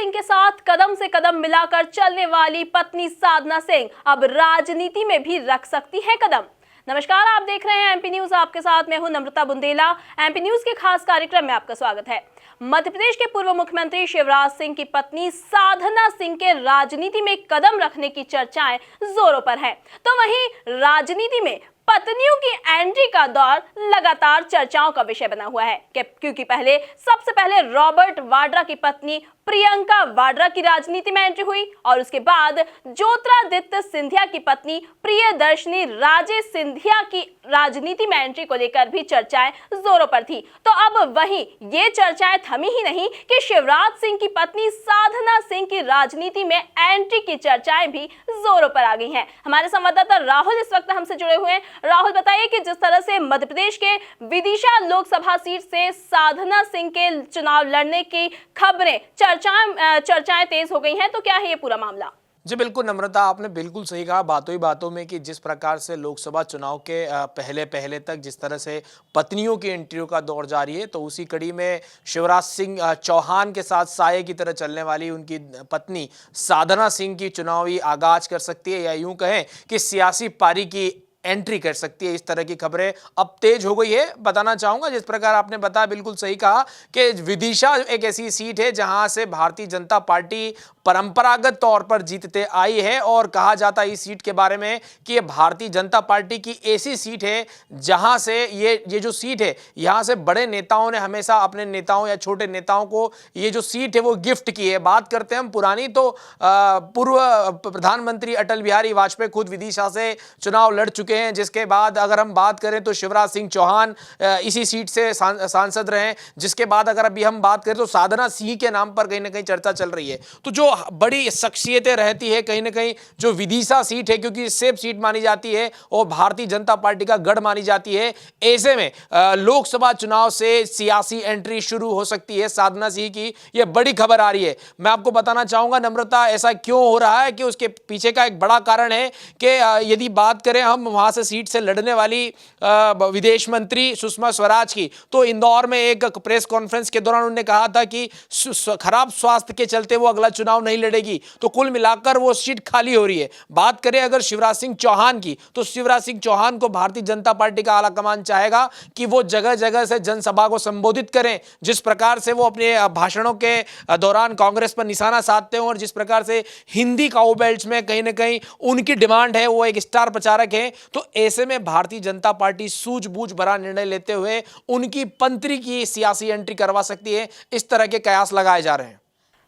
सिंह के साथ कदम से कदम मिलाकर चलने वाली पत्नी साधना सिंह अब राजनीति में भी रख सकती हैं कदम। नमस्कार, आप देख रहे हैं एमपी न्यूज। आपके साथ मैं हूं नम्रता बुंदेला। एमपी न्यूज के खास कार्यक्रम में आपका स्वागत है। मध्य प्रदेश के पूर्व मुख्यमंत्री शिवराज सिंह की पत्नी साधना सिंह के राजनीति में कदम रखने की चर्चाएं जोरों पर है, तो वहीं राजनीति में पत्नियों की एंट्री का दौर लगातार चर्चाओं का विषय बना हुआ है क्योंकि सबसे पहले रॉबर्ट वाड्रा की पत्नी प्रियंका वाड्रा की राजनीति में एंट्री हुई और उसके बाद ज्योतिरादित्य सिंधिया की पत्नी प्रियदर्शनी राजे सिंधिया की राजनीति में एंट्री को लेकर भी चर्चाएं जोरों पर थी। तो अब वहीं ये चर्चाएं थमी ही नहीं कि शिवराज सिंह की पत्नी साधना सिंह की राजनीति में एंट्री की चर्चाएं भी जोरों पर आ गई हैं। हमारे संवाददाता राहुल इस वक्त हमसे जुड़े हुए हैं। राहुल, बताइए कि जिस तरह से मध्य प्रदेश के विदिशा लोकसभा सीट से साधना सिंह के चुनाव लड़ने की खबरें चर्चाएं तेज हो गई हैं, तो क्या है ये पूरा मामला? जी बिल्कुल नम्रता, आपने बिल्कुल सही कहा बातों ही बातों में कि जिस प्रकार से लोकसभा चुनाव के पहले तक जिस तरह से पत्नियों की एंट्रियों का दौर जारी है, तो उसी कड़ी में शिवराज सिंह चौहान के साथ साये की तरह चलने वाली उनकी पत्नी साधना सिंह की चुनावी आगाज कर सकती है, या यूं कहें कि सियासी पारी की एंट्री कर सकती है। इस तरह की खबरें अब तेज हो गई है। बताना चाहूंगा, जिस प्रकार आपने बताया, बिल्कुल सही कहा कि विदिशा एक ऐसी सीट है जहां से भारतीय जनता पार्टी परंपरागत तौर पर जीतते आई है और कहा जाता है इस सीट के बारे में कि ये भारतीय जनता पार्टी की ऐसी सीट है जहां से ये जो सीट है, यहां से बड़े नेताओं ने हमेशा अपने नेताओं या छोटे नेताओं को ये जो सीट है वो गिफ्ट की है। बात करते हैं हम पुरानी, तो पूर्व प्रधानमंत्री अटल बिहारी वाजपेयी खुद विदिशा से चुनाव लड़ चुके हैं, जिसके बाद अगर हम बात करें तो शिवराज सिंह चौहान इसी सीट से सांसद रहे, जिसके बाद अगर अभी हम बात करें तो साधना सिंह के नाम पर कहीं ना कहीं चर्चा चल रही है। तो जो बड़ी शख्सियतें रहती है कहीं ना कहीं, जो विदिशा सीट है क्योंकि सेफ सीट मानी जाती है और भारतीय जनता पार्टी का गढ़ मानी जाती है, ऐसे में लोकसभा चुनाव से सियासी एंट्री शुरू हो सकती है साधना सिंह की। यह बड़ी खबर आ रही है। मैं आपको बताना चाहूंगा नम्रता, ऐसा क्यों हो रहा है कि उसके पीछे का एक बड़ा कारण है कि यदि बात करें हम वहां से सीट से लड़ने वाली विदेश मंत्री सुषमा स्वराज की, तो इंदौर में एक प्रेस कॉन्फ्रेंस के दौरान उन्होंने कहा था कि खराब स्वास्थ्य के चलते वो अगला चुनाव नहीं लड़ेगी, तो कुल मिलाकर वो सीट खाली हो रही है। बात करें अगर शिवराज सिंह चौहान की, तो शिवराज सिंह चौहान को भारतीय जनता पार्टी का आलाकमान चाहेगा कि वो जगह जगह से जनसभा को संबोधित करें। जिस प्रकार से वो अपने भाषणों के दौरान कांग्रेस पर निशाना साधते हैं और जिस प्रकार से हिंदी काउबेल्ट्स में कहीं ना कहीं उनकी डिमांड है, वो एक स्टार प्रचारक है, तो ऐसे में भारतीय जनता पार्टी सूझबूझ भरा निर्णय लेते हुए उनकी पंत्री की सियासी एंट्री करवा सकती है। इस तरह के कयास लगाए जा रहे हैं।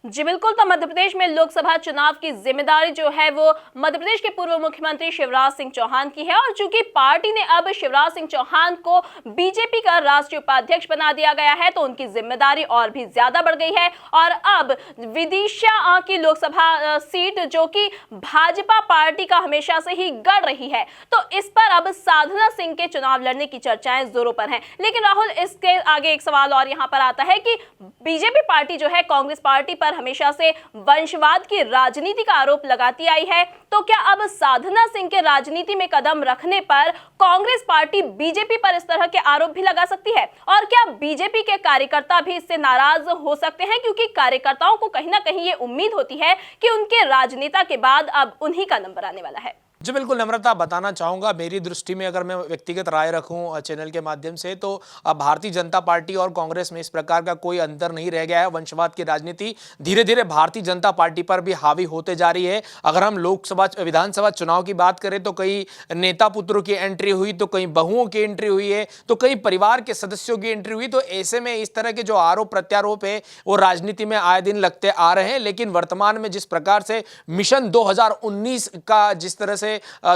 जी बिल्कुल, तो मध्य प्रदेश में लोकसभा चुनाव की जिम्मेदारी जो है वो मध्य प्रदेश के पूर्व मुख्यमंत्री शिवराज सिंह चौहान की है और चूंकि पार्टी ने अब शिवराज सिंह चौहान को बीजेपी का राष्ट्रीय उपाध्यक्ष बना दिया गया है, तो उनकी जिम्मेदारी और भी ज्यादा बढ़ गई है। और अब विदिशा की लोकसभा सीट जो कि भाजपा पार्टी का हमेशा से ही गढ़ रही है, तो इस पर अब साधना सिंह के चुनाव लड़ने की चर्चाएं जोरों पर हैं। लेकिन राहुल, इसके आगे एक सवाल और यहां पर आता है कि बीजेपी पार्टी जो है कांग्रेस पार्टी पर हमेशा से वंशवाद की राजनीति का आरोप लगाती आई है, तो क्या अब साधना सिंह के राजनीति में कदम रखने पर कांग्रेस पार्टी बीजेपी पर इस तरह के आरोप भी लगा सकती है? और क्या बीजेपी के कार्यकर्ता भी इससे नाराज हो सकते हैं, क्योंकि कार्यकर्ताओं को कहीं ना कहीं ये उम्मीद होती है कि उनके राजनेता के बाद अब उन्हीं का नंबर आने वाला है? जी बिल्कुल नम्रता, बताना चाहूँगा मेरी दृष्टि में अगर मैं व्यक्तिगत राय रखूँ चैनल के माध्यम से, तो भारतीय जनता पार्टी और कांग्रेस में इस प्रकार का कोई अंतर नहीं रह गया है। वंशवाद की राजनीति धीरे धीरे भारतीय जनता पार्टी पर भी हावी होते जा रही है। अगर हम लोकसभा विधानसभा चुनाव की बात करें तो कई नेता पुत्रों की एंट्री हुई, तो कई बहुओं की एंट्री हुई है, तो कई परिवार के सदस्यों की एंट्री हुई। तो ऐसे में इस तरह के जो आरोप प्रत्यारोप है वो राजनीति में आए दिन लगते आ रहे हैं। लेकिन वर्तमान में जिस प्रकार से मिशन 2019 का जिस तरह से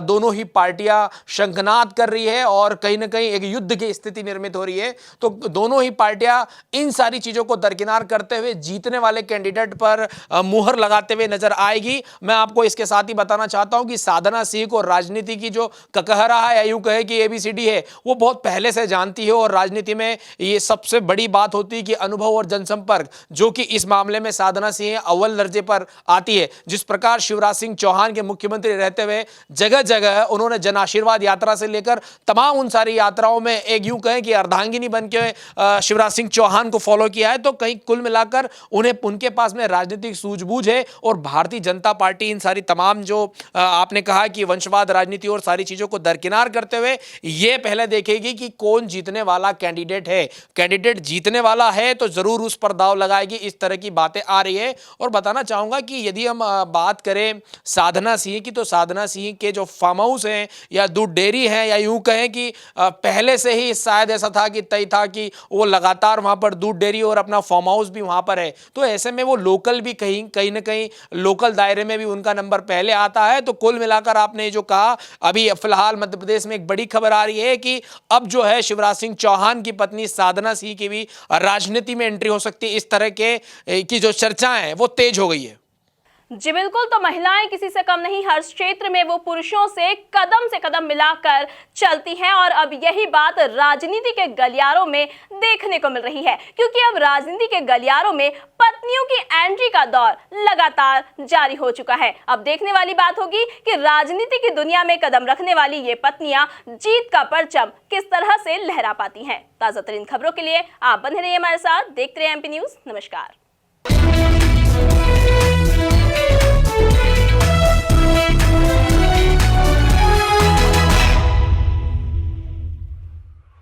दोनों ही पार्टियां शंखनाद कर रही है और कहीं ना कहीं एक युद्ध की स्थिति निर्मित हो रही है, तो दोनों ही पार्टियां इन सारी चीजों को दरकिनार करते हुए जीतने वाले कैंडिडेट पर मुहर लगाते हुए नजर आएगी। मैं आपको इसके साथ ही बताना चाहता हूं कि साधना सिंह को राजनीति की जो ककहरा है या यूं कहे कि एबीसीडी है, वो बहुत पहले से जानती है और राजनीति में ये सबसे बड़ी बात होती है कि अनुभव और जनसंपर्क, जो कि इस मामले में साधना सिंह अव्वल दर्जे पर आती है। जिस प्रकार शिवराज सिंह चौहान के मुख्यमंत्री रहते हुए जगह जगह उन्होंने जन आशीर्वाद यात्रा से लेकर तमाम उन सारी यात्राओं में एक यूं कहें कि अर्धांगिनी बन के शिवराज सिंह चौहान को फॉलो किया है। तो कहीं कुल मिलाकर उन्हें उनके पास में राजनीतिक सूझबूझ है और भारतीय जनता पार्टी इन सारी तमाम जो आपने कहा कि वंशवाद राजनीति और सारी चीजों को दरकिनार करते हुए यह पहले देखेगी कि कौन जीतने वाला कैंडिडेट है। कैंडिडेट जीतने वाला है तो जरूर उस पर दांव लगाएगी। इस तरह की बातें आ रही है। और बताना चाहूंगा कि यदि हम बात करें साधना सिंह की, तो साधना सिंह के जो फार्म हाउस हैं या दूध डेयरी है, या यूं कहें कि पहले से ही शायद ऐसा था कि तय था कि वो लगातार वहां पर दूध डेयरी और अपना फार्म हाउस भी वहां पर है। तो ऐसे में वो लोकल भी कहीं ना कहीं लोकल दायरे में भी उनका नंबर पहले आता है। तो कुल मिलाकर आपने जो कहा, अभी फिलहाल मध्य प्रदेश में एक बड़ी खबर आ रही है कि अब जो है शिवराज सिंह चौहान की पत्नी साधना सिंह की भी राजनीति में एंट्री हो सकती है। इस तरह के की जो चर्चाएं हैं वो तेज हो गई है। जी बिल्कुल, तो महिलाएं किसी से कम नहीं, हर क्षेत्र में वो पुरुषों से कदम मिलाकर चलती हैं। और अब यही बात राजनीति के गलियारों में देखने को मिल रही है, क्योंकि अब राजनीति के गलियारों में पत्नियों की एंट्री का दौर लगातार जारी हो चुका है। अब देखने वाली बात होगी कि राजनीति की दुनिया में कदम रखने वाली ये पत्नियां जीत का परचम किस तरह से लहरा पाती हैं। ताजा तरीन खबरों के लिए आप बने रहिए हमारे साथ, देखते रहिए एमपी न्यूज। नमस्कार।